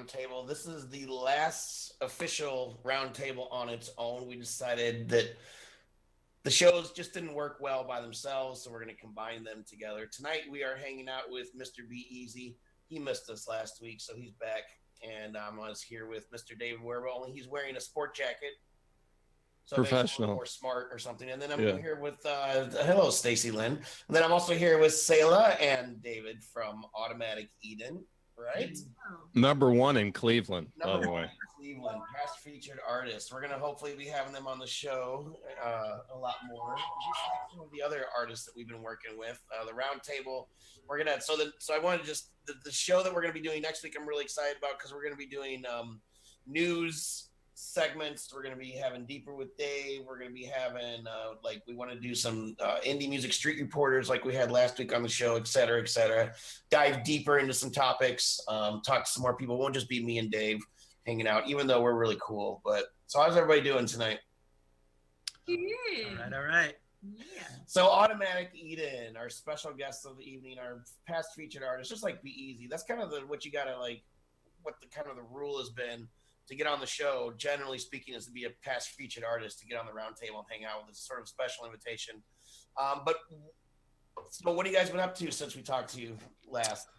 roundtable. This is the last official roundtable on its own. We decided that the shows just didn't work well by themselves, so we're going to combine them together. Tonight, we are hanging out with Mr. B-Eazyy. He missed us last week, so he's back. And I was here with Mr. David Werba, only he's wearing a sport jacket. So professional, more smart or something. And then I'm here with hello, Stacy Lynn. And then I'm also here with Cela and David from Automatik Eden, right? Number one in Cleveland, by the way. Cleveland, past featured artists. We're gonna hopefully be having them on the show a lot more. Just like some of the other artists that we've been working with. The roundtable. We're gonna so I wanted to just the show that we're gonna be doing next week. I'm really excited about because we're gonna be doing news segments. We're going to be having Deeper with Dave. We're going to be having we want to do some indie music street reporters like we had last week on the show, et cetera, et cetera. Dive deeper into some topics, talk to some more people. It won't just be me and Dave hanging out, even though we're really cool. But so how's everybody doing tonight? All right. Yeah. So Automatik Eden, our special guest of the evening, our past featured artist, just like B-Eazyy. That's kind of what you got to what the kind of the rule has been to get on the show, generally speaking, is to be a past featured artist to get on the round table and hang out with. This sort of special invitation. But what have you guys been up to since we talked to you last?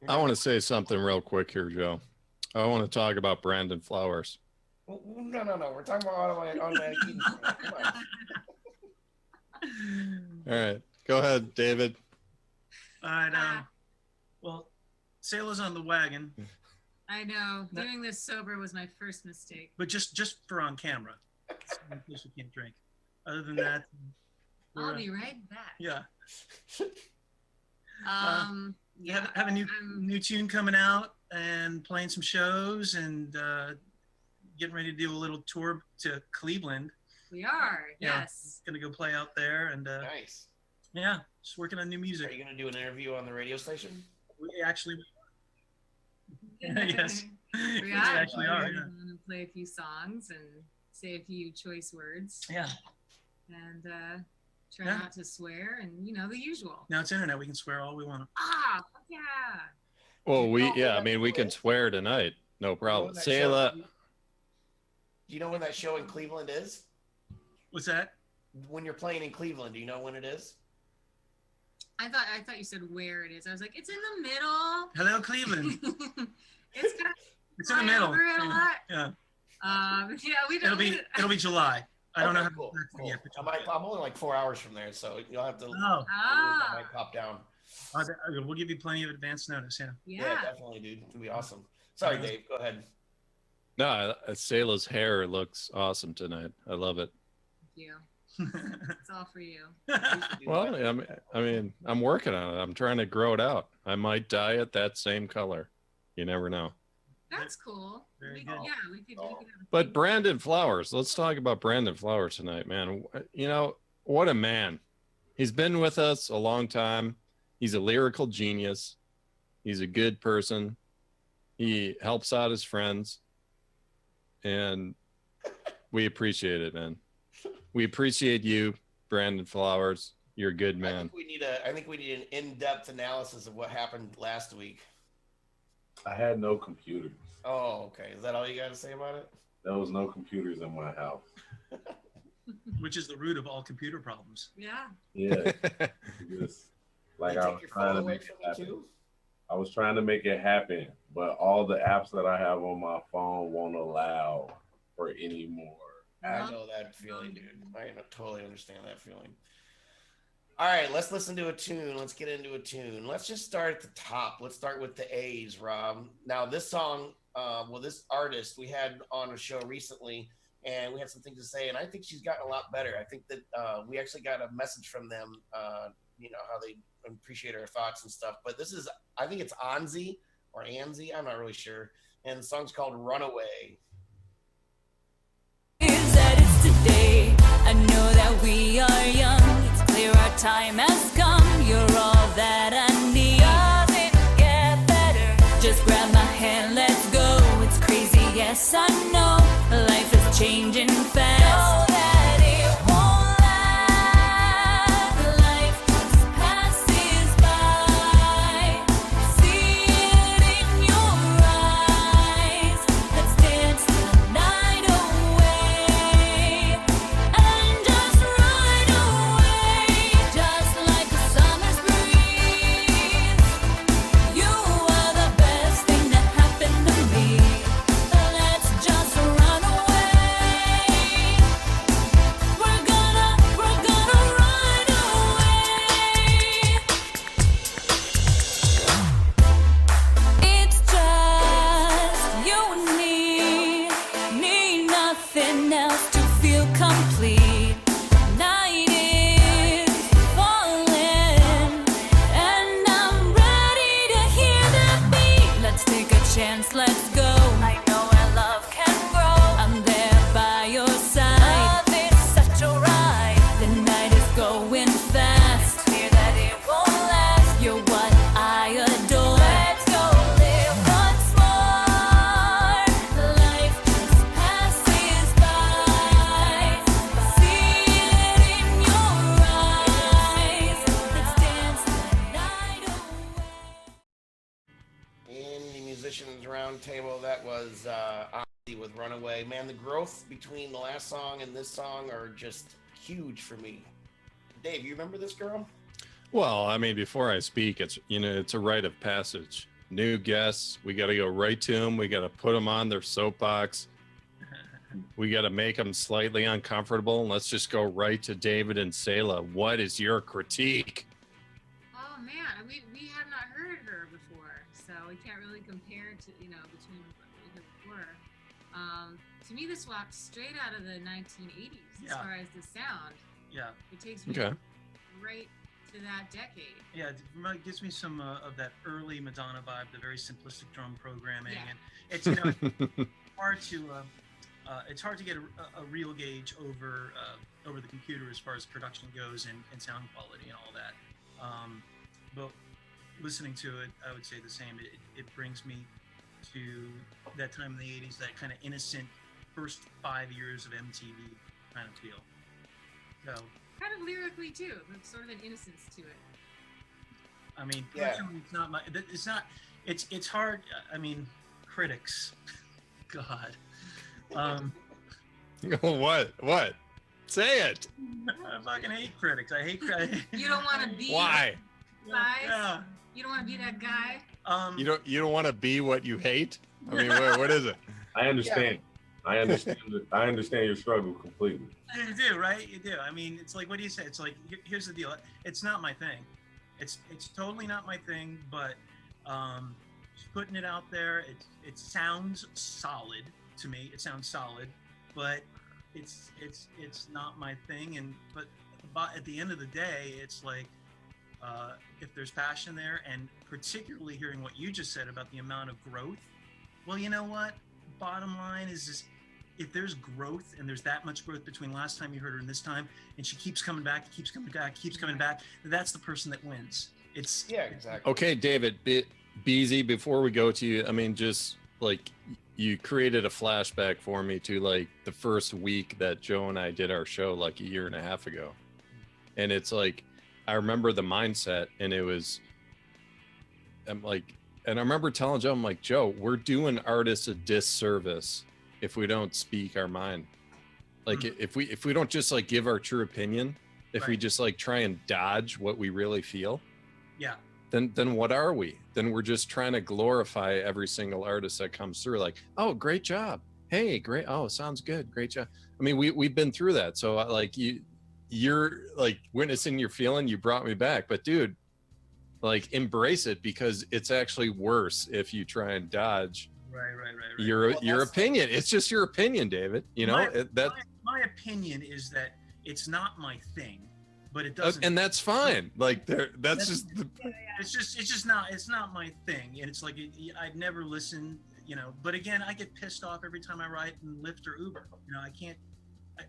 I want to say something real quick here, Joe. I want to talk about Brandon Flowers. No. We're talking about Automatik Eden. Come on. All right. Go ahead, David. All right. Well, Cela's on the wagon. I know. Doing this sober was my first mistake. But just for on camera. In case we can't drink. Other than that, I'll be right back. Yeah. Yeah. Have a new tune coming out and playing some shows and getting ready to do a little tour to Cleveland. We are. Yes. Gonna go play out there and nice. Yeah, just working on new music. Are you gonna do an interview on the radio station? We actually. Yes. We actually are. We're gonna play a few songs and say a few choice words. Yeah. And try not to swear and the usual. Now it's internet. We can swear all we want. Ah, yeah. Well, we can swear tonight. No problem. Cela. Do you know when that show in Cleveland is? What's that? When you're playing in Cleveland, do you know when it is? I thought you said where it is. I was like, it's in the middle. Hello, Cleveland. It's in the middle. Over it a lot. Yeah. We don't. It'll be July. I don't know how cool. yet. I'm only like 4 hours from there, so you'll have to. I might pop down. We'll give you plenty of advance notice. Yeah, definitely, dude. It'll be awesome. Sorry, Dave. Go ahead. No, Cela's hair looks awesome tonight. I love it. Thank you. It's all for you. Well, I mean, I'm working on it. I'm trying to grow it out. I might dye it that same color. You never know. That's cool. Very good. Yeah, we could have But Brandon Flowers, let's talk about Brandon Flowers tonight, man. What a man. He's been with us a long time. He's a lyrical genius. He's a good person. He helps out his friends. And we appreciate it, man. We appreciate you, Brandon Flowers. You're a good man. I think we need an in-depth analysis of what happened last week. I had no computers. Oh, okay. Is that all you got to say about it? There was no computers in my house. Which is the root of all computer problems. Yeah. Yeah. Just like I was trying to make it happen. I was trying to make it happen, but all the apps that I have on my phone won't allow for any more. I know that feeling, dude. I totally understand that feeling. All right, let's listen to a tune. Let's get into a tune. Let's just start at the top. Let's start with the A's, Rob. Now, this song, this artist we had on a show recently, and we had some things to say, and I think she's gotten a lot better. I think that we actually got a message from them, how they appreciate our thoughts and stuff. But this is, I think it's Anzi or Anzi, I'm not really sure. And the song's called Runaway. I know that we are young. It's clear our time has come. You're all that I need. Does it get better? Just grab my hand, let's go. It's crazy, yes I know. Life is changing fast. Know that it won't last. Life just passes by. See it in your dance, let's go. I know our love can grow. I'm there by your side. Love is such a ride. The night is going fast. It's clear that it won't last. You're what I adore. Let's go live once more. Life just passes by. See it in your eyes. Let's dance the night away. In the Musicians Roundtable, that was Anzi with Runaway. Man, the growth between the last song and this song are just huge for me. Dave, you remember this girl? Well, I mean, before I speak, it's it's a rite of passage. New guests, we got to go right to them. We got to put them on their soapbox. We got to make them slightly uncomfortable. And let's just go right to David and Cela. What is your critique? Oh man, we have not heard her before, so we can't really compare to between what we heard before. To me, this walks straight out of the 1980s as Yeah. far as the sound. Yeah, It takes me Okay. right to that decade. yeah, it gives me some of that early Madonna vibe, the very simplistic drum programming, Yeah. and it's it's hard to get a real gauge over the computer as far as production goes and sound quality and all that. But listening to it, I would say the same. It brings me to that time in the 80s, that kind of innocent first 5 years of MTV kind of feel. So, Kind of lyrically too. There's sort of an innocence to it. I mean, Yeah. personally, it's hard. I mean, critics, God. What? Say it. I fucking hate critics. I hate critics. You don't want to be Why? guys. Yeah. You don't want to be that guy. You don't want to be what you hate? I mean, what is it? I understand. I understand. I understand your struggle completely. You do, right? You do. I mean, it's like, what do you say? It's like, here's the deal. It's not my thing. It's totally not my thing. But just putting it out there, it sounds solid to me. It sounds solid, but it's not my thing. But at the end of the day, it's like, if there's passion there, and particularly hearing what you just said about the amount of growth, well, you know what? Bottom line is this: if there's growth, and there's that much growth between last time you heard her and this time, and she keeps coming back, that's the person that wins. Yeah, exactly. Okay, David, B-Eazyy, before we go to you, I mean, just like you created a flashback for me to like the first week that Joe and I did our show like a year and a half ago. And it's like, I remember the mindset, and it was, and I remember telling Joe, I'm like, Joe, we're doing artists a disservice if we don't speak our mind. Like if we don't just like give our true opinion, if we Right. just like try and dodge what we really feel, Yeah. then what are we? Then we're just trying to glorify every single artist that comes through. Like, oh, great job. Hey, great. Oh, sounds good. Great job. I mean, we've been through that. So like you're like witnessing your feeling. You brought me back, but dude, like embrace it, because it's actually worse if you try and dodge Right. your that's- opinion. It's just your opinion, David. You know, My opinion is that it's not my thing, but it doesn't. and that's fine. Like that's just it's not my thing, and it's like I'd never listen, But again, I get pissed off every time I ride in Lyft or Uber. I can't.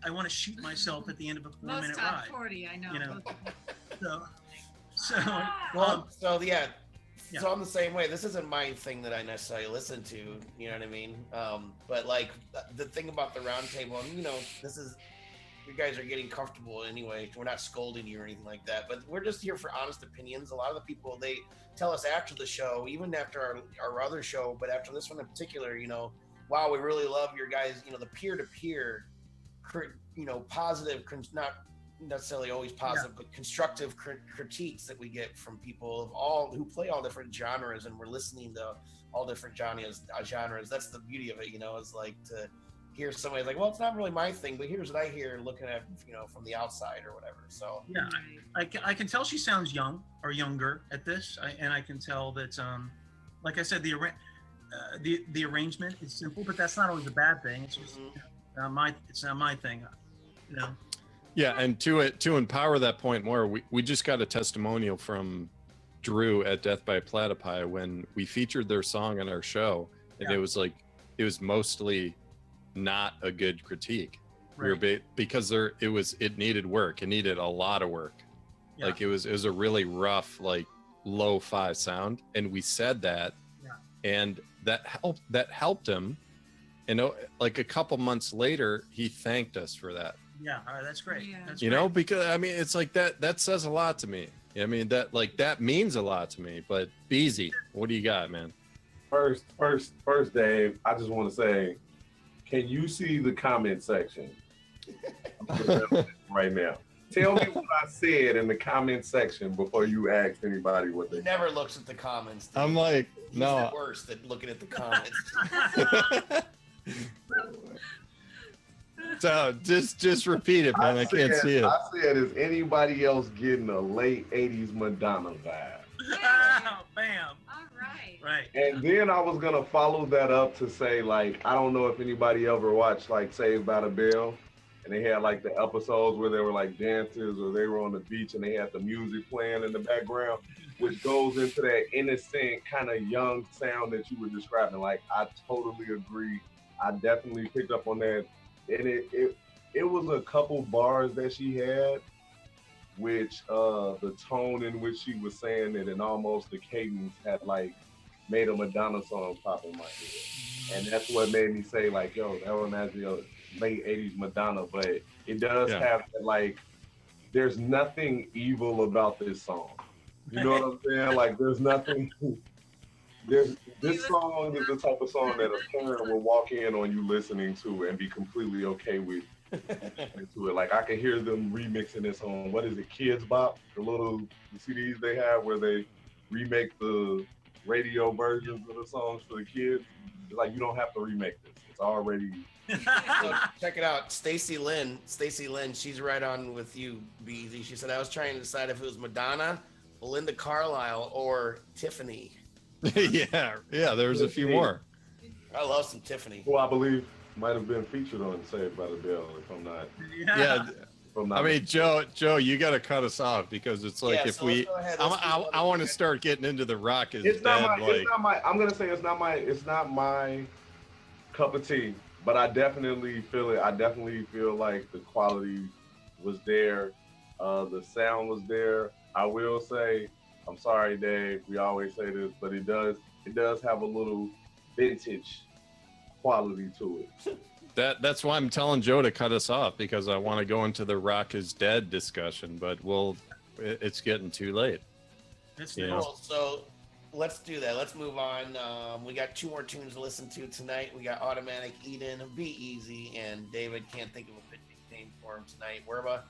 I want to shoot myself at the end of a 4-minute Most top ride. 40, I know. So Well, so yeah. Yeah. So I'm the same way. This isn't my thing that I necessarily listen to, you know what I mean? But like the thing about the roundtable, and this is, you guys are getting comfortable anyway. We're not scolding you or anything like that, but we're just here for honest opinions. A lot of the people, they tell us after the show, even after our other show, but after this one in particular, wow, we really love your guys, the peer-to-peer, positive, not necessarily always positive, but constructive critiques that we get from people who play all different genres, and we're listening to all different genres. That's the beauty of it, is like to hear somebody like, well, it's not really my thing, but here's what I hear looking at, from the outside or whatever. So yeah, I can tell she sounds young or younger at this, and I can tell that, like I said, the arrangement is simple, but that's not always a bad thing. It's just it's not my thing, Yeah, and to empower that point more, we just got a testimonial from Drew at Death by Platypi when we featured their song on our show, and it was mostly not a good critique. Right. Because it needed work. It needed a lot of work. Yeah. Like it was a really rough, like lo-fi sound, and we said that, and that helped him. And like a couple months later, he thanked us for that. Yeah, all right, that's great. Yeah. That's You great. know, because I mean, it's like that says a lot to me. I mean, that means a lot to me. But B-Eazyy, what do you got, man? First, Dave, I just want to say, can you see the comment section right now? Tell me what I said in the comment section before you asked anybody what they He never looks at the comments. dude. I'm like, He's no. the worst at looking at the comments. So just repeat it, man. I can't see it. I said, is anybody else getting a late 80s Madonna vibe? Bam. All right. Right. And then I was gonna follow that up to say, like, I don't know if anybody ever watched like Saved by the Bell, and they had like the episodes where they were like dancers or they were on the beach and they had the music playing in the background, which goes into that innocent kind of young sound that you were describing. Like, I totally agree. I definitely picked up on that. And it was a couple bars that she had, which the tone in which she was saying it and almost the cadence had like made a Madonna song pop in my head. And that's what made me say, like, yo, that reminds me of late 80s Madonna. But it does have that, like, there's nothing evil about this song. You know what I'm saying? Like, there's nothing. This song is the type of song that a parent will walk in on you listening to and be completely okay with listening to it. Like, I can hear them remixing this on, what is it, Kids Bop? The little CDs they have where they remake the radio versions of the songs for the kids. It's like, you don't have to remake this. It's already. So check it out. Stacy Lynn, she's right on with you, B-Eazyy. She said, I was trying to decide if it was Madonna, Belinda Carlisle, or Tiffany. yeah, there's a few more. I love some Tiffany. Who I believe might have been featured on Saved by the Bell, if I'm not. Yeah. If I'm not I mean, Joe, you got to cut us off because it's like, if so we, let's go ahead. I want to start getting into the rock is It's dead. not my. I'm gonna say it's not my cup of tea, but I definitely feel it. I definitely feel like the quality was there, the sound was there. I will say, I'm sorry, Dave. We always say this, but it does have a little vintage quality to it. That's why I'm telling Joe to cut us off, because I want to go into the rock is dead discussion, but it's getting too late. Cool. So let's do that. Let's move on. We got 2 more tunes to listen to tonight. We got Automatik, Eden, B-Eazyy, and David can't think of a fitting name for him tonight. Werba,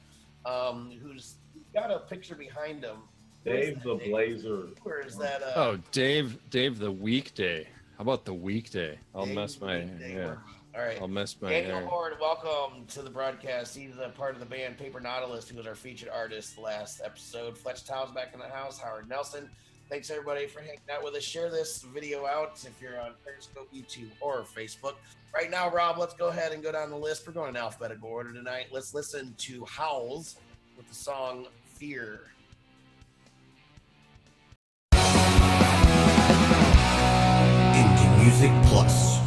who's got a picture behind him. Dave the Blazer. Where is that? Dave the Weekday. How about the Weekday? I'll Dave mess the my Weekday. hair. All right. I'll mess my Daniel hair. Horde, welcome to the broadcast. He's a part of the band Paper Nautilus, who was our featured artist last episode. Fletch Towns back in the house. Howard Nelson. Thanks everybody for hanging out with us. Share this video out if you're on Periscope, YouTube, or Facebook. Right now, Rob, let's go ahead and go down the list. We're going in alphabetical order tonight. Let's listen to Howells with the song Fear. Indie Music Plus.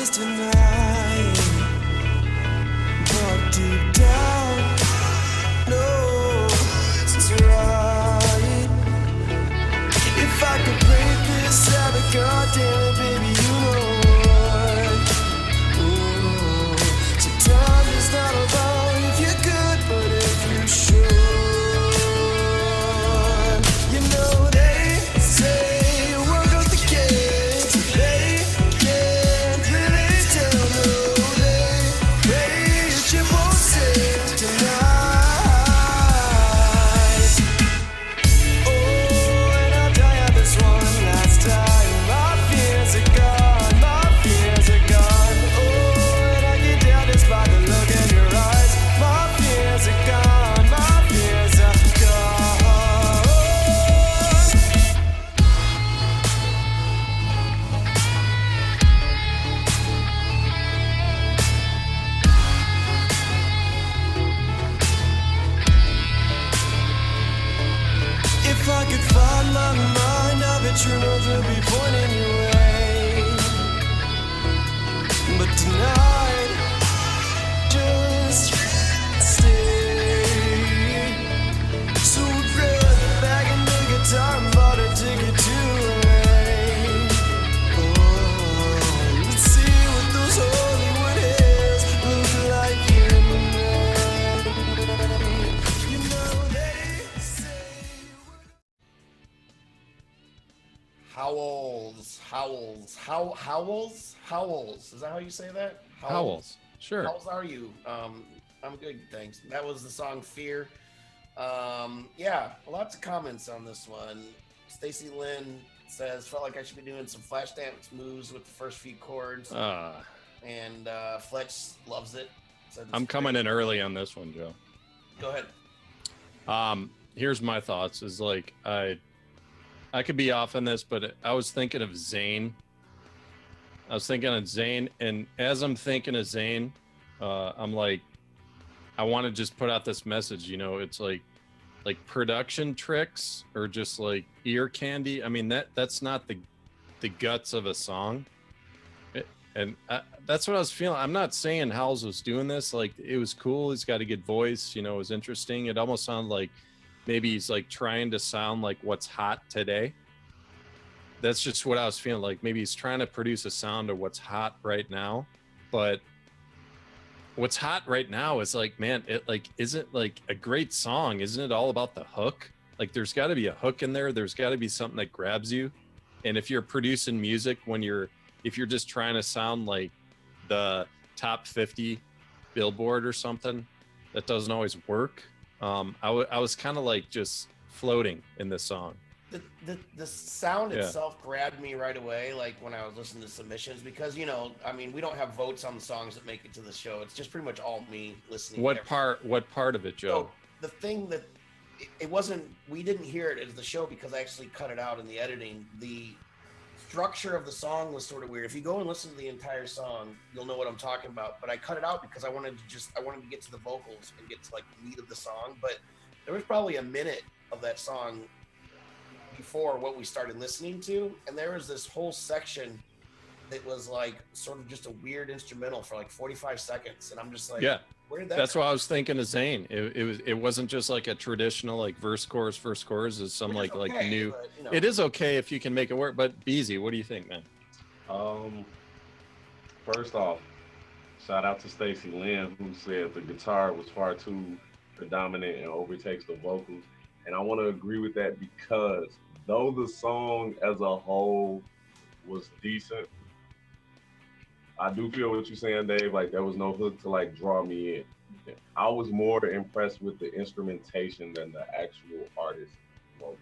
Tonight, but deep down, no, it's right. If I could break this habit, goddamn it, baby, you know what? Ooh, sometimes it's not about if you're good, but if you should. You know they say work out the kinks, they can't really tell, no, they raise your voices. Howells. Is that how you say that? Howells. Sure. How's are you? I'm good, thanks. That was the song Fear. Yeah, lots of comments on this one. Stacy Lynn says, felt like I should be doing some flash dance moves with the first few chords. And Fletch loves it. I'm coming in early on this one, Joe. Go ahead. Here's my thoughts. Is like I could be off on this, but I was thinking of Zayn. And as I'm thinking of Zayn, I'm like, I want to just put out this message. You know, it's like production tricks or just like ear candy. I mean, that's not the guts of a song. That's what I was feeling. I'm not saying Howells was doing this. Like, it was cool. He's got a good voice. You know, it was interesting. It almost sounded like maybe he's like trying to sound like what's hot today. That's just what I was feeling like. Maybe he's trying to produce a sound of what's hot right now. But what's hot right now is like, man, it like isn't like a great song. Isn't it all about the hook? Like, there's got to be a hook in there. There's got to be something that grabs you. And if you're producing music if you're just trying to sound like the top 50 Billboard or something, that doesn't always work. I was kind of like just floating in this song. The sound itself grabbed me right away, like when I was listening to submissions, because, you know, I mean, we don't have votes on the songs that make it to the show. It's just pretty much all me listening. What part of it, Joe? So the thing that it wasn't, we didn't hear it as the show because I actually cut it out in the editing. The structure of the song was sort of weird. If you go and listen to the entire song, you'll know what I'm talking about. But I cut it out because I wanted to get to the vocals and get to like the meat of the song. But there was probably a minute of that song before what we started listening to, and there was this whole section that was like sort of just a weird instrumental for like 45 seconds, and I'm just like, yeah, where did that that's why I was thinking of Zayn. It wasn't just like a traditional like verse chorus is some Which is like okay, new. but, you know. It is okay if you can make it work. But B-Eazyy, what do you think, man? First off, shout out to Stacy Lynn, who said the guitar was far too predominant and overtakes the vocals. And I want to agree with that, because though the song as a whole was decent, I do feel what you're saying, Dave. Like, there was no hook to like draw me in. I was more impressed with the instrumentation than the actual artist vocals.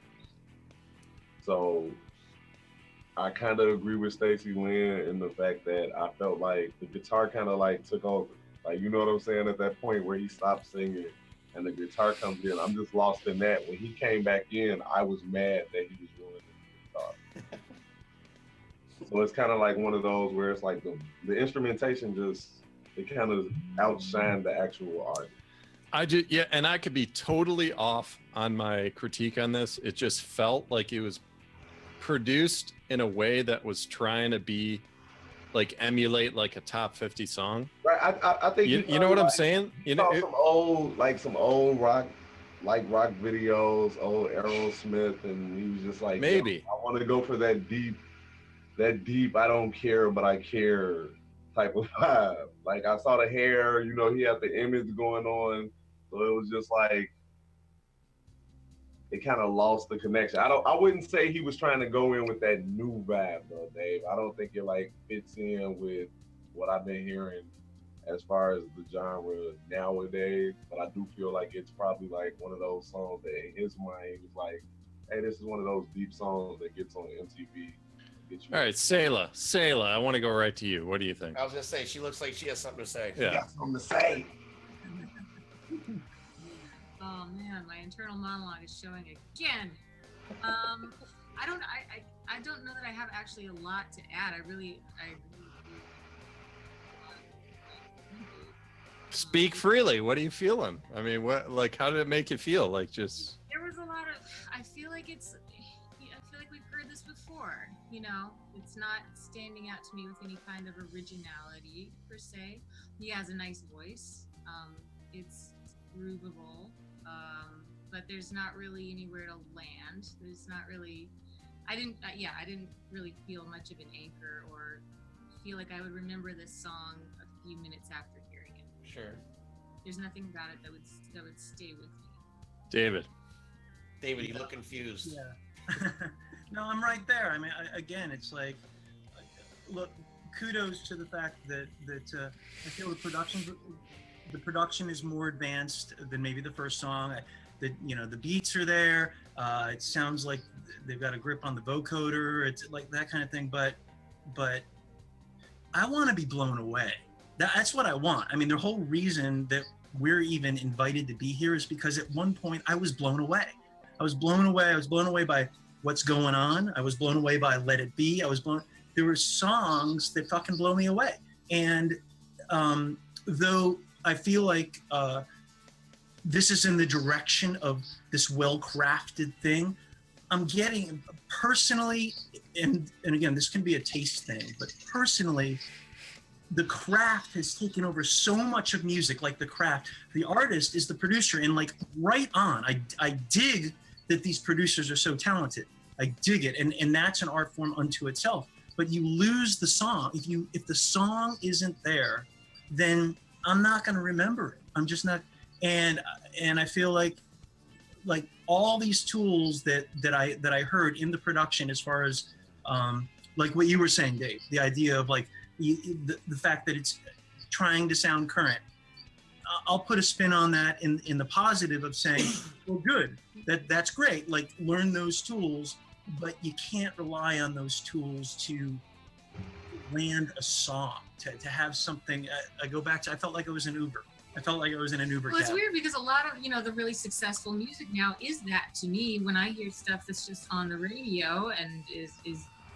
So I kind of agree with Stacy Lynn in the fact that I felt like the guitar kind of like took over. Like, you know what I'm saying? At that point where he stopped singing and the guitar comes in, I'm just lost in that. When he came back in, I was mad that he was ruining the guitar. So it's kind of like one of those where it's like the instrumentation it kind of outshined the actual art. And I could be totally off on my critique on this. It just felt like it was produced in a way that was trying to be like emulate like a top 50 song. Right. I think you know what I'm saying? You know, some old rock, like rock videos, old Aerosmith, and he was just like, maybe I want to go for that deep, I don't care, but I care type of vibe. Like, I saw the hair, you know, he had the image going on, so it was just like, it kind of lost the connection. I wouldn't say he was trying to go in with that new vibe though, Dave. I don't think it like fits in with what I've been hearing as far as the genre nowadays. But I do feel like it's probably like one of those songs that in his mind he was like, hey, this is one of those deep songs that gets on MTV. All right, Cela, I want to go right to you. What do you think? I was gonna say, she looks like she has something to say. Yeah. She got something to say. Oh man, my internal monologue is showing again. I don't know that I have actually a lot to add. I really Speak freely. What are you feeling? I mean, how did it make you feel? Like, just there was a lot of, I feel like we've heard this before, you know. It's not standing out to me with any kind of originality per se. He has a nice voice. It's groovable. But there's not really anywhere to land. There's not really, I didn't really feel much of an anchor or feel like I would remember this song a few minutes after hearing it. Sure. There's nothing about it that would stay with me. David, you look confused. Yeah. No, I'm right there. I mean, again, it's like, look, kudos to the fact that I feel the production is more advanced than maybe the first song. The beats are there. It sounds like they've got a grip on the vocoder. It's like that kind of thing. But I want to be blown away. That's what I want. I mean, the whole reason that we're even invited to be here is because at one point I was blown away. I was blown away by what's going on. I was blown away by Let It Be. There were songs that fucking blow me away. And though I feel like this is in the direction of this well-crafted thing, I'm getting personally, and again, this can be a taste thing, but personally, the craft has taken over so much of music. Like the craft, the artist is the producer, and like right on. I dig that these producers are so talented. I dig it, and that's an art form unto itself. But you lose the song if the song isn't there, then I'm not going to remember it. I'm just not. And I feel like all these tools that I heard in the production, as far as like what you were saying, Dave, the idea of like the fact that it's trying to sound current. I'll put a spin on that in the positive of saying, well, good, that's great. Like, learn those tools, but you can't rely on those tools to land a song, to have something. I go back to, I felt like I was in Uber. I felt like I was in an Uber Well, it's cab. weird because a lot of, the really successful music now is that to me. When I hear stuff that's just on the radio and is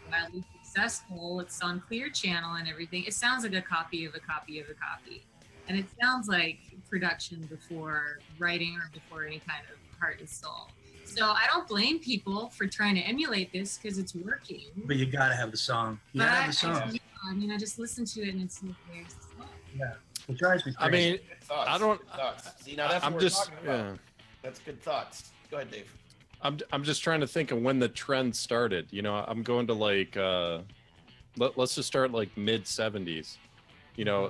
wildly successful, it's on Clear Channel and everything, it sounds like a copy of a copy of a copy. And it sounds like production before writing or before any kind of heart and soul. So I don't blame people for trying to emulate this because it's working. But you gotta have the song. You gotta have the song. I just listen to it and it's like, there's the song. Yeah. It drives me crazy. I mean, Good thoughts, I don't. good thoughts. See, now that's I'm what just. we're talking about. Yeah. That's good thoughts. Go ahead, Dave. I'm just trying to think of when the trend started. I'm going to like let's just start like mid 70s.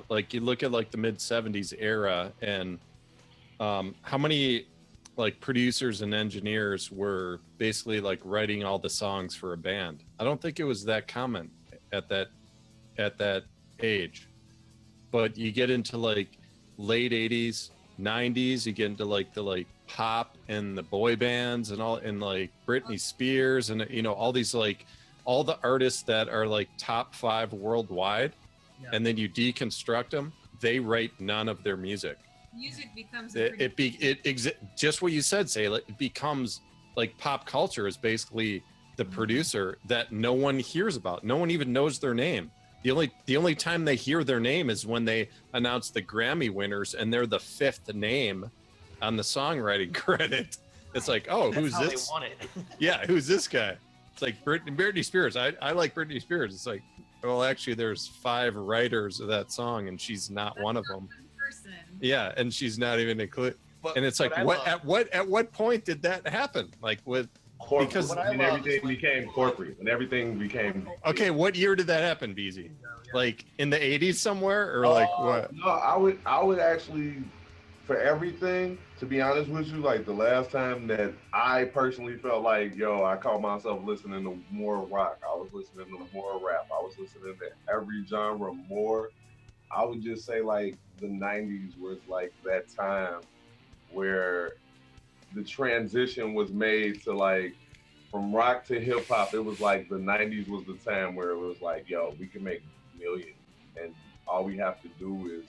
Like you look at like the mid 70s era, and how many like producers and engineers were basically like writing all the songs for a band. I don't think it was that common at that age. But you get into like late 80s, 90s, you get into like the pop and the boy bands and all, and like Britney Spears and all these like all the artists that are like top 5 worldwide. Yeah. And then you deconstruct them, they write none of their music. Music becomes just what you said, Cela. It becomes like pop culture is basically the producer that no one hears about. No one even knows their name. The only time they hear their name is when they announce the Grammy winners and they're the 5th name on the songwriting credit. It's like, oh, who's this? They want it. Yeah, who's this guy? It's like Britney Spears. I like Britney Spears. It's like, well, actually, there's 5 writers of that song, and she's not one of them. Person. Yeah, and she's not even included. And it's like, at what point did that happen? Like with corporate, because when everything became corporate, and everything became. Okay, what year did that happen, B-Eazyy? Like in the 80s somewhere, or like what? No, I would actually, for everything, to be honest with you, like the last time that I personally felt like, I caught myself listening to more rock, I was listening to more rap, I was listening to every genre more. I would just say like the 90s was like that time where the transition was made to like from rock to hip hop. It was like the 90s was the time where it was like, we can make millions, and all we have to do is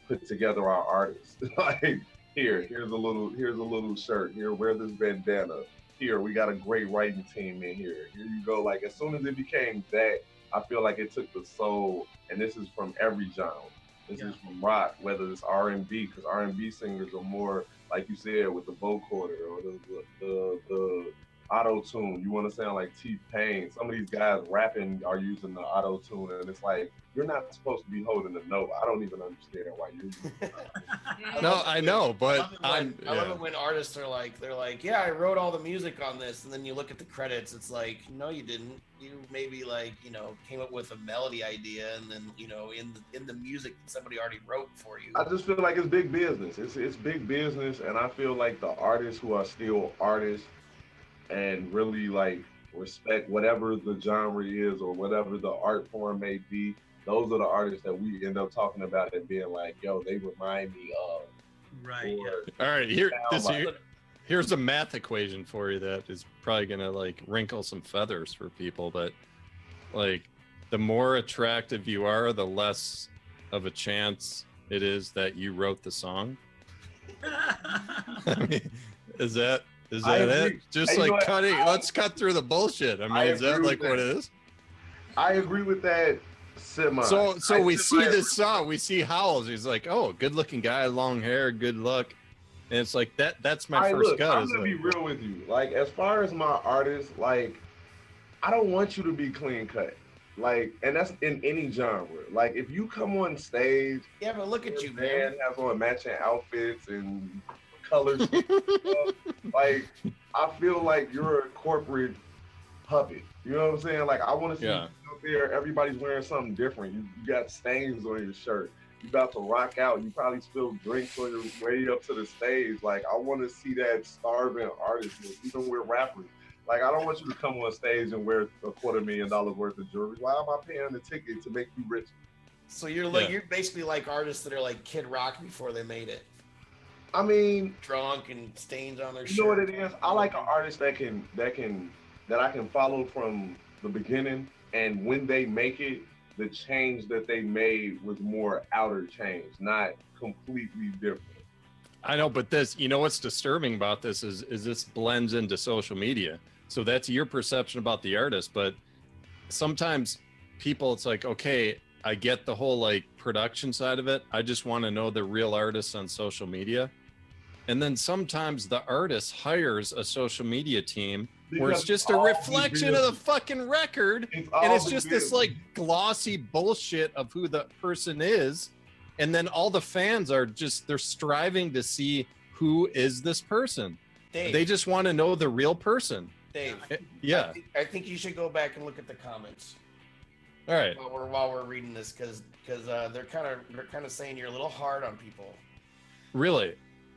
put together our artists. Like, here's a little shirt. Here, wear this bandana. Here, we got a great writing team in here. Here you go. Like, as soon as it became that, I feel like it took the soul, and this is from every genre. This is from rock, whether it's R&B, because R&B singers are more, like you said, with the vocoder or the auto-tune. You want to sound like T-Pain. Some of these guys rapping are using the auto-tune, and it's like, you're not supposed to be holding a note. I don't even understand why you're using it. No, I know, but I love it when artists are like, they're like, I wrote all the music on this, and then you look at the credits, it's like, no, you didn't. You maybe like, came up with a melody idea, and then, in the music that somebody already wrote for you. I just feel like it's big business. It's big business, and I feel like the artists who are still artists and really like respect whatever the genre is or whatever the art form may be. Those are the artists that we end up talking about and being like, yo, they remind me of. Right. All right, here's a math equation for you that is probably gonna like wrinkle some feathers for people, but like the more attractive you are, the less of a chance it is that you wrote the song. I mean, is that it? Just like cutting. Let's cut through the bullshit. I mean, is that like what it is? I agree with that. Semi. So we see this song. We see Howells. He's like, oh, good-looking guy, long hair, good look, and it's like that. That's my first gut. I'm gonna be real with you. Like, as far as my artist, like, I don't want you to be clean cut. Like, and that's in any genre. Like, if you come on stage, yeah, but look at you, man. Has on matching outfits and colors. Like, I feel like you're a corporate puppet. You know what I'm saying? Like, I want to see you out there. Everybody's wearing something different. You got stains on your shirt. You about to rock out. You probably spill drinks on your way up to the stage. Like, I want to see that starving artist, even with rappers. Like, I don't want you to come on stage and wear $250,000 worth of jewelry. Why am I paying the ticket to make you rich? So you're like, you're basically like artists that are like Kid Rock before they made it. I mean, drunk and stains on their shirt. You know what it is? I like an artist that I can follow from the beginning, and when they make it, the change that they made was more outer change, not completely different. I know, but this, you know, what's disturbing about this is this blends into social media. So that's your perception about the artist, but sometimes people, it's like, okay, I get the whole like production side of it. I just want to know the real artists on social media. And then sometimes the artist hires a social media team where it's just a reflection of the fucking record. And it's just this like glossy bullshit of who the person is. And then all the fans are just, they're striving to see who is this person. Dave, they just want to know the real person. Dave, yeah. I think you should go back and look at the comments. All right. While we're reading this, because they're kind of saying you're a little hard on people. Really?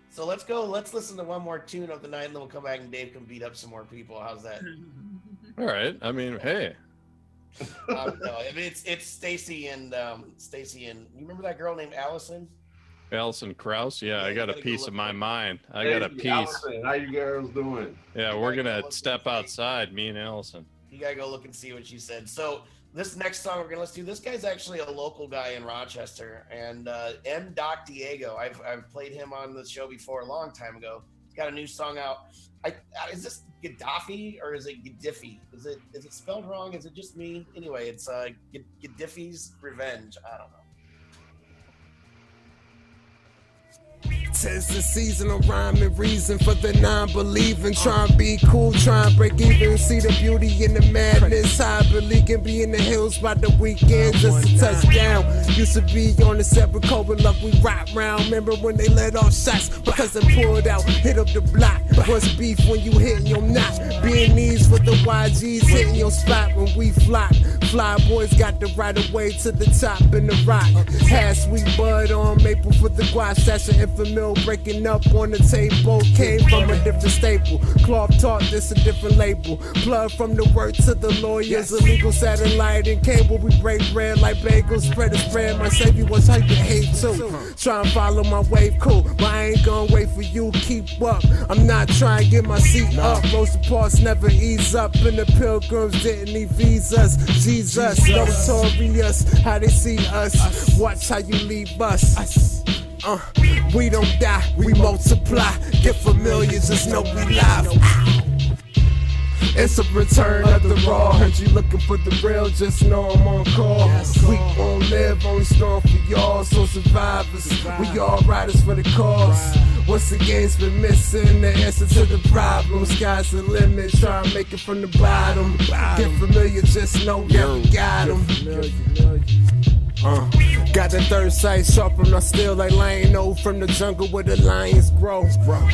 So let's listen to one more tune of the night, and then we'll come back and Dave can beat up some more people. How's that? All right. I mean, hey. No, I mean it's Stacy and you remember that girl named Allison? Allison Krauss? Yeah, I got a piece of my mind. I got a piece. Allison, how you girls doing? Yeah, we're gonna step outside, me and Allison. You gotta go look and see what she said. So this next song we're gonna listen to, this guy's actually a local guy in Rochester, and M Doc Diego. I've played him on the show before a long time ago. He's got a new song out. Is this Gaddafi or is it Gaddafi? Is it spelled wrong? Is it just me? Anyway, it's Gaddafi's Revenge. I don't know. 'Tis the season of rhyme and reason for the non-believing. Try and be cool, try and break even. See the beauty in the madness. High belief can be in the hills by the weekend. Just a touchdown. Used to be on the separate cold with luck we rock round. Remember when they let off shots because they pulled out, hit up the block. What's beef when you hitting your knot? B-Eazyy for the YGs hitting your spot when we flock. Fly boys got the right of way to the top in the rock. Had sweet bud on maple for the guash. That's an infamil breaking up on the table. Came from a different staple. Cloth taught this a different label. Plug from the word to the lawyers. Illegal satellite and cable. We break bread like bagels. Spread the spread. My savior was how you hate too. Try and follow my wave, cool. But I ain't gonna wait for you. Keep up. I'm not trying to get my seat up. Rosa Parks never ease up. And the pilgrims didn't need visas. Jesus, notorious. How they see us. Watch how you leave us. We don't die, we multiply. Get familiar, just know we live. It's a return of the raw. Heard you looking for the real, just know I'm on call. We won't live, only strong for y'all. So survivors, we all riders for the cause. Once the game's been missing, the answer to the problem. Sky's the limit, try and make it from the bottom. Get familiar, just know that we got 'em. Got the third sight sharpened, I still like lion from the jungle where the lions grow.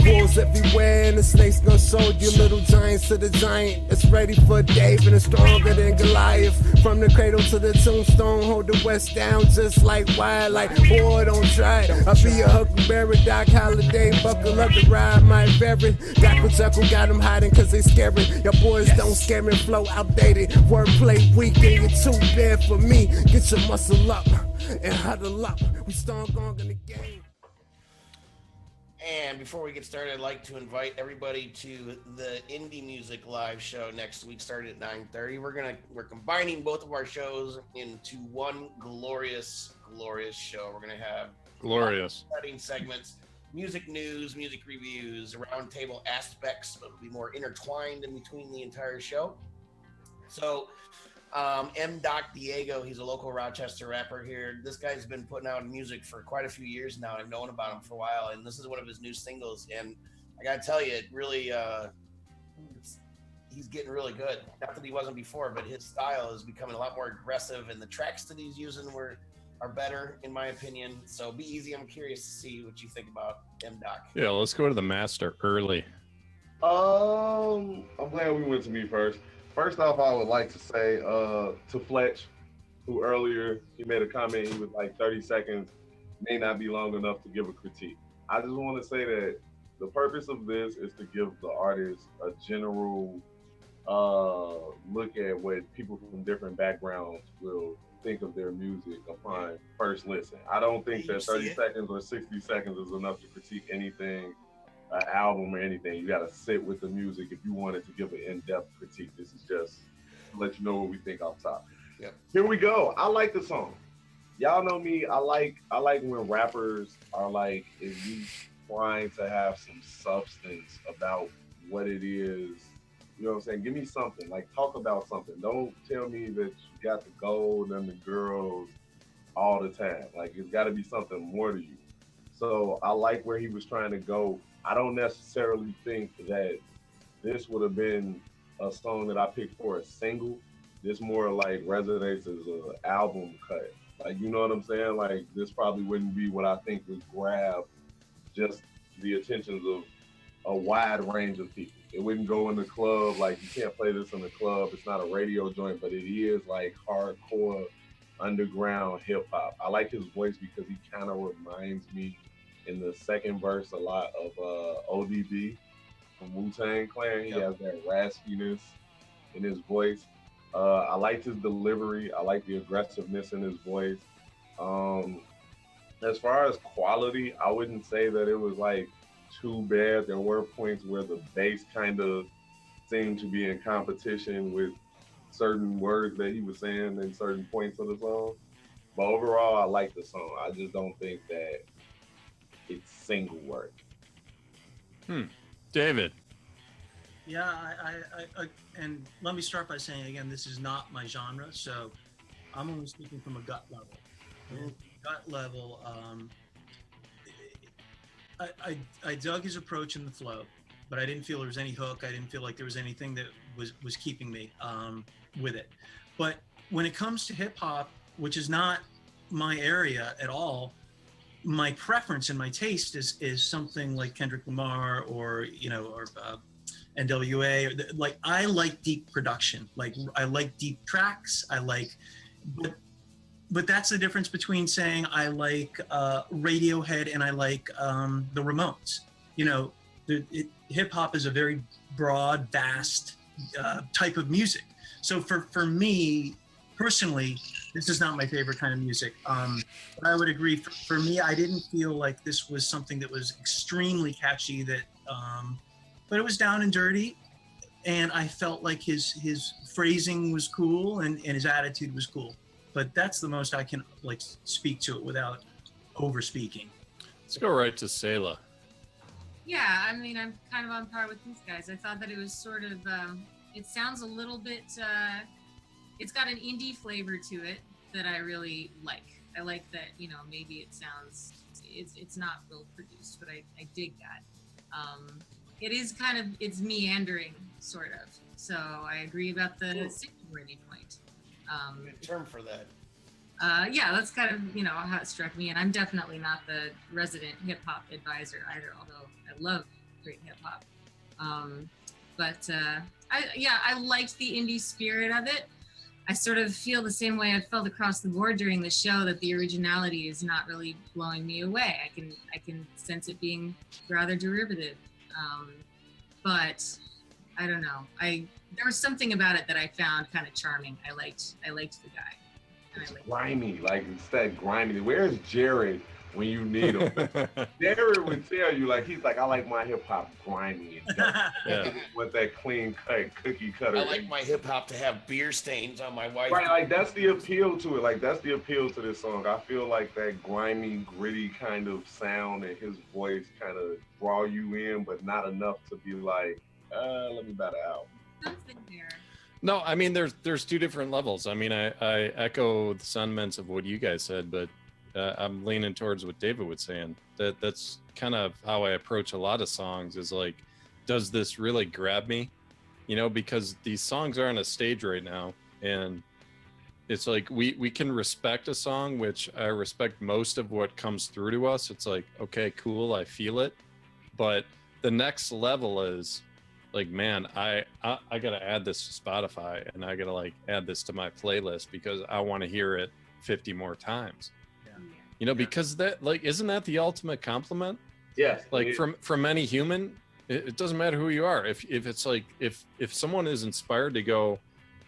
Wolves everywhere and the snakes gonna show you little giants to the giant that's ready for David and stronger than Goliath. From the cradle to the tombstone, hold the West down just like wild. Like boy, don't try it. I'll be a huckleberry, Doc Holiday, buckle up the ride, my very. Jackal Jackal got them hiding cause they scary. Your boys don't scare me, flow outdated. Wordplay weak and you're too bad for me. Get your muscle up and huddle up. We strong in the game. And before we get started, I'd like to invite everybody to the Indie Music Live show next week, starting at 9:30. We're combining both of our shows into one glorious show. We're gonna have exciting segments, music news, music reviews, roundtable aspects, but it'll be more intertwined in between the entire show. So M Doc Diego, he's a local Rochester rapper here. This guy's been putting out music for quite a few years now. I've known about him for a while, and this is one of his new singles. And I gotta tell you, it really, he's getting really good. Not that he wasn't before, but his style is becoming a lot more aggressive, and the tracks that he's using are better, in my opinion. So B-Eazyy, I'm curious to see what you think about M Doc. Yeah, let's go to the master early. I'm glad we went to me first. First off, I would like to say to Fletch, who earlier he made a comment, he was like 30 seconds, may not be long enough to give a critique. I just want to say that the purpose of this is to give the artist a general look at what people from different backgrounds will think of their music upon first listen. I don't think that 30 seconds or 60 seconds is enough to critique anything, an album or anything. You got to sit with the music if you wanted to give an in-depth critique. This is just to let you know what we think off top. Yep. Here we go. I like the song. Y'all know me. I like when rappers are like at least trying to have some substance about what it is. You know what I'm saying? Give me something. Like, talk about something. Don't tell me that you got the gold and the girls all the time. Like, it's got to be something more to you. So I like where he was trying to go. I don't necessarily think that this would have been a song that I picked for a single. This more like resonates as an album cut. Like, you know what I'm saying? Like, this probably wouldn't be what I think would grab just the attentions of a wide range of people. It wouldn't go in the club. Like, you can't play this in the club. It's not a radio joint, but it is like hardcore underground hip hop. I like his voice because he kind of reminds me in the second verse a lot of ODB from Wu-Tang Clan. He has that raspiness in his voice. I liked his delivery. I like the aggressiveness in his voice. As far as quality, I wouldn't say that it was like too bad. There were points where the bass kind of seemed to be in competition with certain words that he was saying in certain points of the song. But overall, I like the song. I just don't think that it's single work. David. Yeah, I and let me start by saying again, this is not my genre, so I'm only speaking from a gut level. Gut level, I dug his approach in the flow, but I didn't feel there was any hook. I didn't feel like there was anything that was keeping me with it. But when it comes to hip hop, which is not my area at all, my preference and my taste is something like Kendrick Lamar or NWA. Like, I like deep production. Like, I like deep tracks. But that's the difference between saying I like Radiohead and I like the Ramones. You know, hip hop is a very broad, vast type of music. So for me personally, this is not my favorite kind of music. But I would agree. For me, I didn't feel like this was something that was extremely catchy. But it was down and dirty, and I felt like his phrasing was cool and his attitude was cool. But that's the most I can like speak to it without over speaking. Let's go right to Cela. Yeah, I mean, I'm kind of on par with these guys. I thought that it was sort of, it sounds a little bit, it's got an indie flavor to it that I really like. I like that, maybe it sounds, it's not real produced, but I dig that. It is kind of, it's meandering, sort of. So I agree about the single-ready point. Good term for that. yeah, that's kind of, you know, how it struck me. And I'm definitely not the resident hip hop advisor either, although I love great hip hop. I liked the indie spirit of it. I sort of feel the same way I felt across the board during the show, that the originality is not really blowing me away. I can sense it being rather derivative. But I don't know. There was something about it that I found kind of charming. I liked the guy. It's grimy, like it's that grimy. Where's Jared when you need him? Jared would tell you, like, he's like, I like my hip hop grimy and Yeah. with that clean cut cookie cutter. I like my hip hop to have beer stains on my wife. Right, like that's the appeal to it. Like that's the appeal to this song. I feel like that grimy, gritty kind of sound and his voice kind of draw you in, but not enough to be like, let me buy the album. Something there. No, I mean there's two different levels. I mean, I echo the sentiments of what you guys said, but I'm leaning towards what David was saying. That's kind of how I approach a lot of songs. Is like, does this really grab me? You know, because these songs are on a stage right now, and it's like we can respect a song, which I respect most of what comes through to us. It's like, okay, cool, I feel it, but the next level is like, man, I gotta add this to Spotify, and I gotta like add this to my playlist because I want to hear it 50 more times. Yeah. You know, because that, like, isn't that the ultimate compliment? Yes. Like from any human, it doesn't matter who you are. If it's like if someone is inspired to go,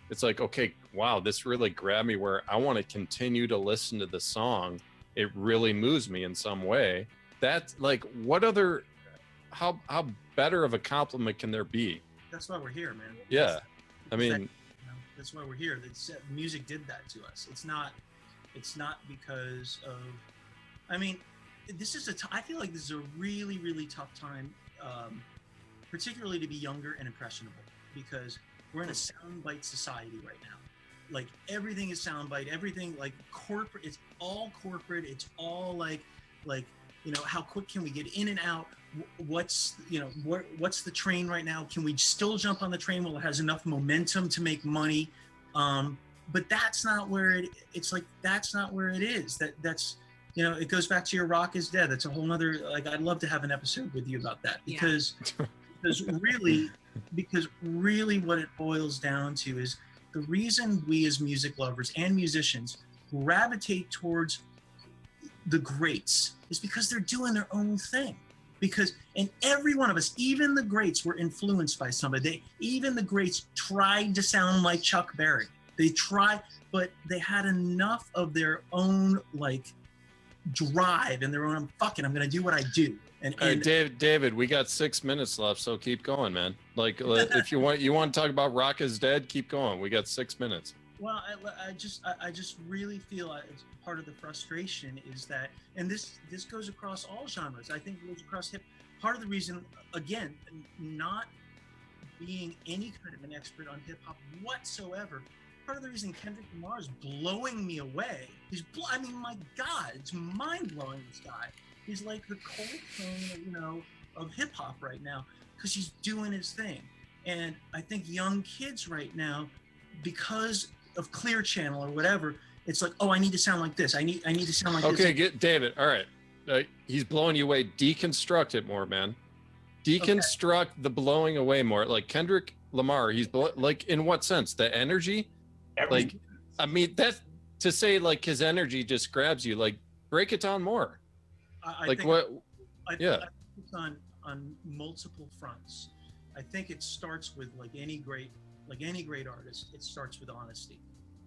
it's like, okay, wow, this really grabbed me where I want to continue to listen to the song. It really moves me in some way. That's like, what other, how better of a compliment can there be? That's why we're here, man. Yeah. I mean, that's why we're here. Music did that to us. It's not because of, I mean, I feel like this is a really, really tough time, particularly to be younger and impressionable, because we're in a soundbite society right now. Like everything is soundbite, everything like corporate, it's all corporate. It's all like, you know, how quick can we get in and out? What's the train right now? Can we still jump on the train while it has enough momentum to make money? But that's not where it's like, that's not where it is. That's, you know, it goes back to your rock is dead. That's a whole nother, like, I'd love to have an episode with you about that, because, because really what it boils down to is the reason we as music lovers and musicians gravitate towards the greats is because they're doing their own thing. And every one of us, even the greats, were influenced by somebody. Even the greats tried to sound like Chuck Berry. They tried, but they had enough of their own like drive and their own, fuck it, I'm gonna do what I do. And David, we got 6 minutes left, so keep going, man. Like, if you want to talk about Rock is Dead, keep going. We got 6 minutes. Well, I just really feel it's part of the frustration is that, and this goes across all genres. I think it goes across hip. Part of the reason, again, not being any kind of an expert on hip hop whatsoever, part of the reason Kendrick Lamar is blowing me away. I mean, my God, it's mind blowing. This guy, he's like the Coltrane, you know, of hip hop right now, because he's doing his thing. And I think young kids right now, because of Clear Channel or whatever, it's like, oh, I need to sound like this. I need to sound like this. Okay, get David. All right, he's blowing you away. Deconstruct it more, man. Deconstruct the blowing away more. Like Kendrick Lamar, he's like, in what sense? The energy. Like, I mean, that's to say like his energy just grabs you. Like, break it down more. I think it's on multiple fronts. I think it starts with like any great artist. It starts with honesty.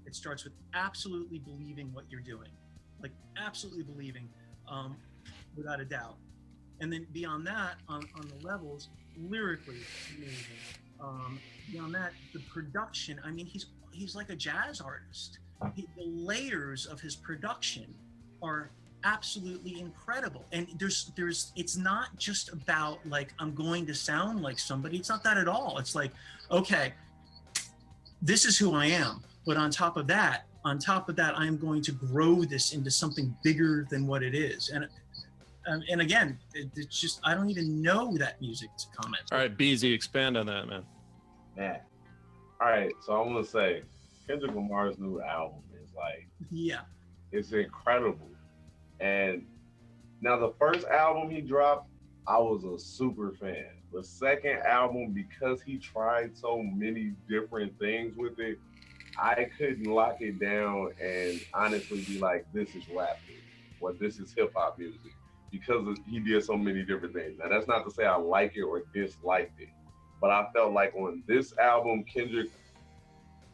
It starts with absolutely believing what you're doing, like absolutely believing, without a doubt. And then beyond that, on the levels, lyrically amazing. Beyond that, the production. I mean, he's like a jazz artist. The layers of his production are absolutely incredible. And it's not just about like, I'm going to sound like somebody. It's not that at all. It's like, okay, this is who I am. But on top of that, I'm going to grow this into something bigger than what it is. And again, it's just, I don't even know that music to comment. All right, B-Eazyy, expand on that, man. Man. All right, so I'm gonna say Kendrick Lamar's new album is like, yeah, It's incredible. And now the first album he dropped, I was a super fan. The second album, because he tried so many different things with it, I couldn't lock it down and honestly be like, this is rap music or this is hip hop music because he did so many different things. Now, that's not to say I like it or disliked it, but I felt like on this album, Kendrick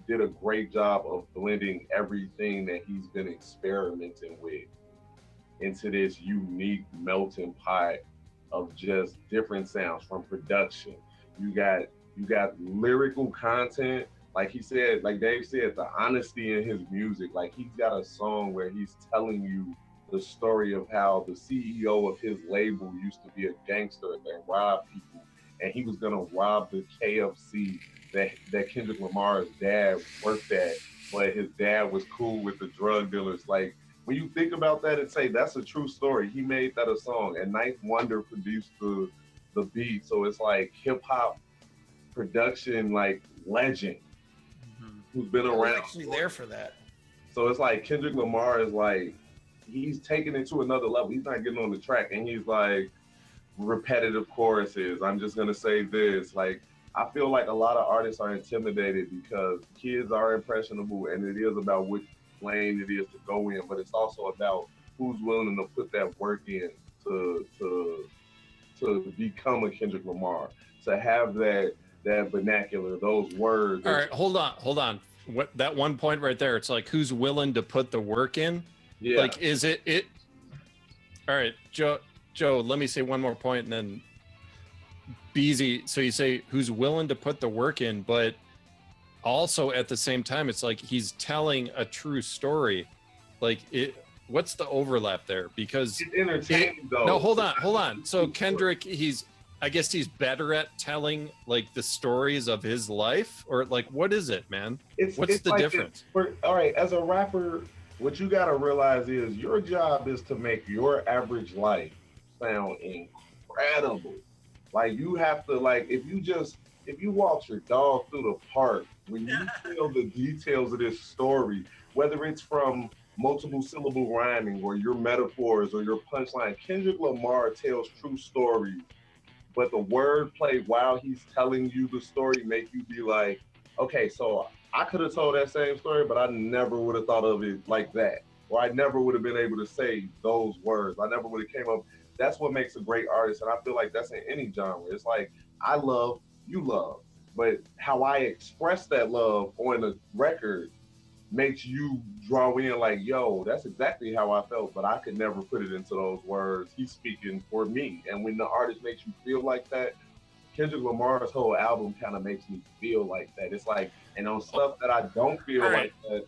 did a great job of blending everything that he's been experimenting with into this unique melting pot of just different sounds from production. You got lyrical content, like he said, like Dave said, the honesty in his music. Like he's got a song where he's telling you the story of how the CEO of his label used to be a gangster that robbed people, and he was gonna rob the KFC that Kendrick Lamar's dad worked at, but his dad was cool with the drug dealers. Like when you think about that and say that's a true story, he made that a song, and Ninth Wonder produced the beat, so it's like hip hop production like legend who's been I was around. actually there for that. So it's like Kendrick Lamar is like he's taking it to another level. He's not getting on the track and he's like repetitive choruses. I'm just gonna say this. Like I feel like a lot of artists are intimidated because kids are impressionable and it is about which lane it is to go in, but it's also about who's willing to put that work in to become a Kendrick Lamar, to have that vernacular, those words. All right, hold on. What that one point right there? It's like who's willing to put the work in? Yeah. Like, is it? All right, Joe. Let me say one more point, and then B-Eazyy. So you say who's willing to put the work in, but also at the same time, it's like he's telling a true story. Like it. What's the overlap there? Because it's entertaining though. No, hold on. So Kendrick, I guess he's better at telling like the stories of his life, or like what is it, man? What's the difference? All right, as a rapper, what you gotta realize is your job is to make your average life sound incredible. Like you have to, like if you walk your dog through the park, when you feel the details of this story, whether it's from multiple syllable rhyming or your metaphors or your punchline, Kendrick Lamar tells true stories, but the wordplay while he's telling you the story make you be like, okay, so I could have told that same story, but I never would have thought of it like that, or I never would have been able to say those words. I never would have came up. That's what makes a great artist, and I feel like that's in any genre. It's like I love, you love, but how I express that love on a record makes you draw in like, yo, that's exactly how I felt, but I could never put it into those words. He's speaking for me. And when the artist makes you feel like that, Kendrick Lamar's whole album kind of makes me feel like that. It's like, and on stuff that I don't feel like that,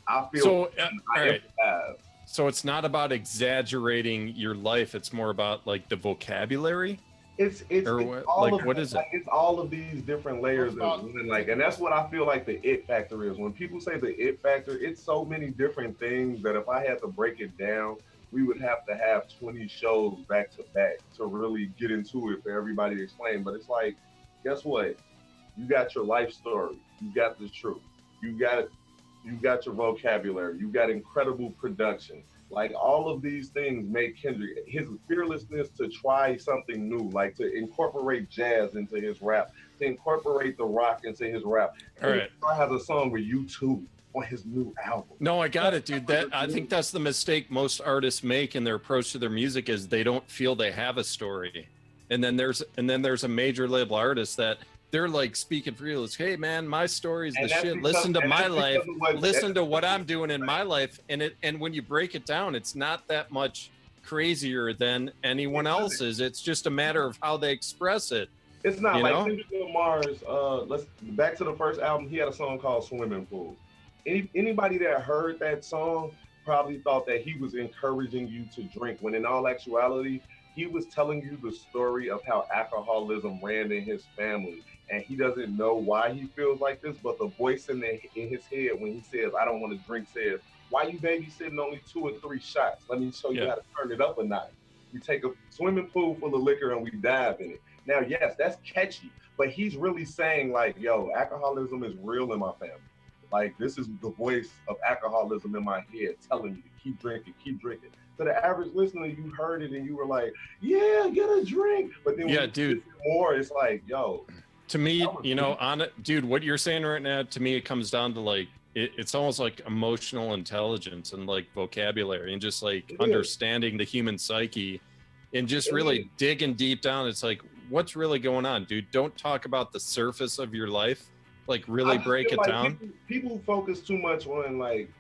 I feel So, I all right. empathize. So it's not about exaggerating your life. It's more about like the vocabulary. It's Or it's what- all like, of what it. is it? Like, it's all of these different layers of women, like, and that's what I feel like the it factor is. When people say the it factor, it's so many different things that if I had to break it down, we would have to have 20 shows back to back to really get into it for everybody to explain. But it's like, guess what? You got your life story, you got the truth, you got your vocabulary, you got incredible production. Like all of these things make Kendrick, his fearlessness to try something new, like to incorporate jazz into his rap, to incorporate the rock into his rap. All right. He has a song with U2 on his new album. No, I got it, dude. I think that's the mistake most artists make in their approach to their music is they don't feel they have a story. And then there's a major label artist that they're like speaking for you. It's, hey man, my story is the shit. Listen to my life. Listen to what I'm doing in my life. And when you break it down, it's not that much crazier than anyone else's. It's just a matter of how they express it. It's not You like know? Kendrick Lamar's. Let's back to the first album. He had a song called "Swimming Pool." Anybody that heard that song probably thought that he was encouraging you to drink, when in all actuality, he was telling you the story of how alcoholism ran in his family. And he doesn't know why he feels like this, but the voice in his head when he says, I don't want to drink, says, why you babysitting only 2 or 3 shots? Let me show you how to turn it up a notch. We take a swimming pool full of liquor and we dive in it. Now, yes, that's catchy, but he's really saying like, yo, alcoholism is real in my family. Like, this is the voice of alcoholism in my head telling me to keep drinking, keep drinking. To the average listener, you heard it and you were like, yeah, get a drink. But then when you dude, listen more, it's like, yo. To me, you know, on it, dude, what you're saying right now, to me, it comes down to like, it's almost like emotional intelligence and like vocabulary and just like understanding the human psyche and just really digging deep down. It's like, what's really going on, dude? Don't talk about the surface of your life. Like, really break it down. People focus too much on like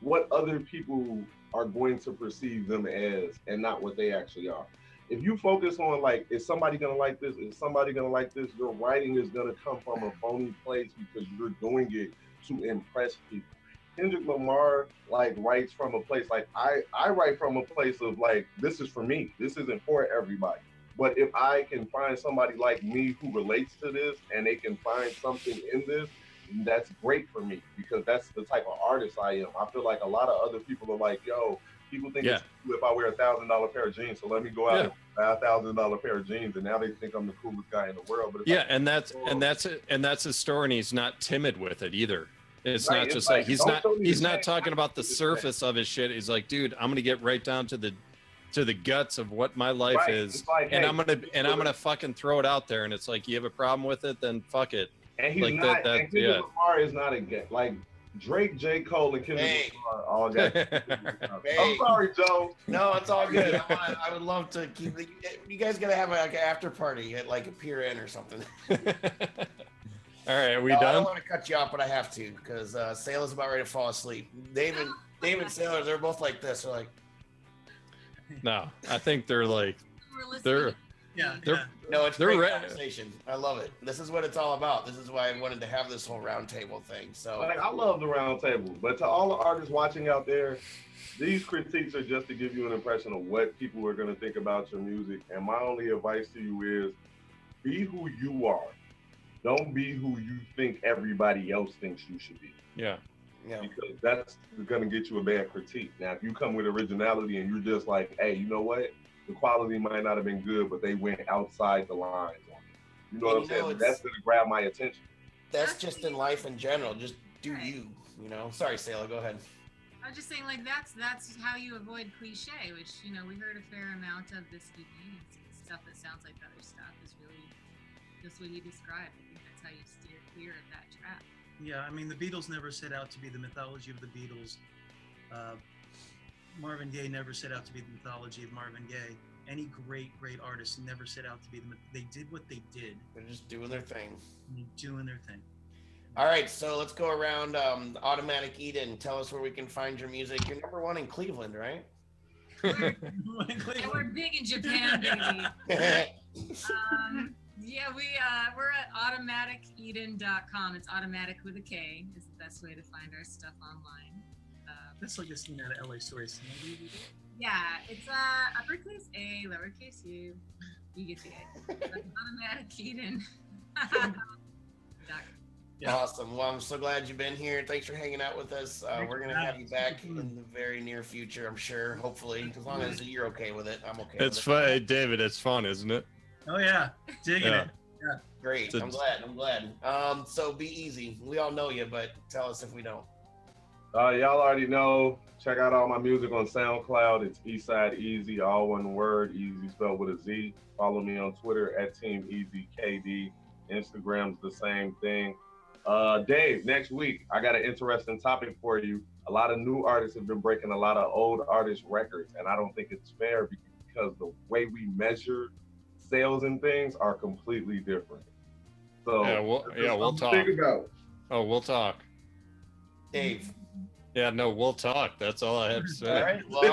what other people are going to perceive them as and not what they actually are. If you focus on like, is somebody gonna like this? Is somebody gonna like this? Your writing is gonna come from a phony place because you're doing it to impress people. Kendrick Lamar like writes from a place like I write from a place of like, this is for me. This isn't for everybody. But if I can find somebody like me who relates to this and they can find something in this, that's great for me because that's the type of artist I am. I feel like a lot of other people are like, yo, people think it's cool if I wear $1,000 pair of jeans, so let me go out and buy $1,000 pair of jeans, and now they think I'm the coolest guy in the world. But and that's his story, and he's not timid with it either. It's not just like he's not talking about the surface of his shit. He's like, dude, I'm gonna get right down to the guts of what my life is, like, and I'm gonna fucking throw it out there. And it's like, you have a problem with it, then fuck it. And he's like not. And Kendrick Lamar is not like Drake, J. Cole, and Kendrick Lamar all got. I'm sorry, Joe. No, it's all good. I would love to keep. You guys gotta have like an after party at like a Pier Inn or something. All right, are we done? I don't want to cut you off, but I have to because Cela's about ready to fall asleep. David, Cela, they're both like this. They're like, no, I think they're like, no, it's great conversation. I love it. This is what it's all about. This is why I wanted to have this whole round table thing. So like, I love the round table, but to all the artists watching out there, these critiques are just to give you an impression of what people are going to think about your music. And my only advice to you is be who you are. Don't be who you think everybody else thinks you should be. Yeah. Because that's going to get you a bad critique. Now, if you come with originality and you're just like, hey, you know what? The quality might not have been good, but they went outside the lines on it. You know what I'm saying? That's going to grab my attention. That's just in life in general. Just do you know? Sorry, Cela, go ahead. I was just saying, like, that's how you avoid cliche, which, you know, we heard a fair amount of this evening. Stuff that sounds like other stuff is really just what you described. I think that's how you steer clear of that trap. Yeah, I mean, the Beatles never set out to be the mythology of the Beatles. Marvin Gaye never set out to be the mythology of Marvin Gaye. Any great artist never set out to be they did what they did. They're just doing their thing. All right, so let's go around. Automatic Eden, tell us where we can find your music. You're number one in Cleveland, right? And we're big in Japan, baby. We're at automaticeden.com. It's automatic with a K is the best way to find our stuff online. That's like a scene out of LA Stories. Yeah, it's uppercase A, lowercase U. You get the idea. Automatic Eden. Awesome. Well, I'm so glad you've been here. Thanks for hanging out with us. We're going to have you back in the very near future, I'm sure, hopefully. As long as you're okay with it, I'm okay it's fun. Hey, David, it's fun, isn't it? Oh, yeah. Digging it. Yeah. Great. I'm glad. So B-Eazyy. We all know you, but tell us if we don't. Y'all already know. Check out all my music on SoundCloud. It's B-Eazyy, all one word, easy spelled with a Z. Follow me on Twitter at Team EasyKD. Instagram's the same thing. Dave, next week, I got an interesting topic for you. A lot of new artists have been breaking a lot of old artist records, and I don't think it's fair because the way we measure sales and things are completely different. So we'll talk. We'll talk. Dave. Yeah, no, we'll talk. That's all I have to say. All right. Well,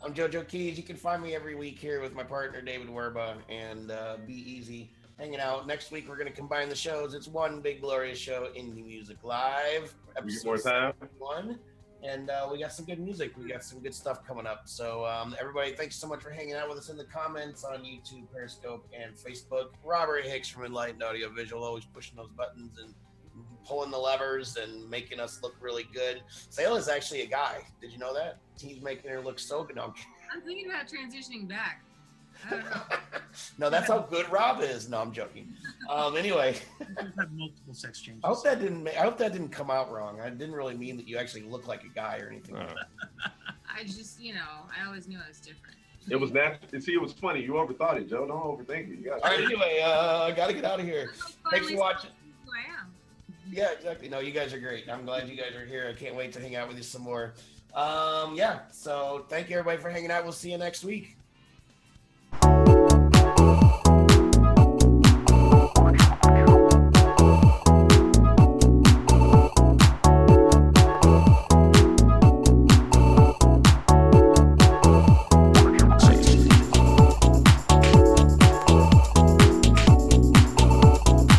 I'm JoeJoeKeys. You can find me every week here with my partner David Werba and B-Eazyy hanging out. Next week we're going to combine the shows. It's one big glorious show, Indie Music Live. More time. And we got some good music. We got some good stuff coming up. So everybody, thanks so much for hanging out with us in the comments on YouTube, Periscope, and Facebook. Robert Hicks from Enlightened Audiovisual, always pushing those buttons and pulling the levers and making us look really good. Cela is actually a guy. Did you know that? He's making her look so good. No, I'm thinking about transitioning back. I don't know. No, that's how good Rob is. No, I'm joking. Anyway, Have multiple sex changes. I hope that didn't come out wrong. I didn't really mean that you actually look like a guy or anything. Oh. I just, I always knew I was different. It was natural. See, it was funny. You overthought it, Joe. Don't overthink it. You got All right, anyway, I got to get out of here. Thanks for watching. Who I am. Yeah, exactly. No, you guys are great. I'm glad you guys are here. I can't wait to hang out with you some more. Yeah, so thank you everybody for hanging out. We'll see you next week.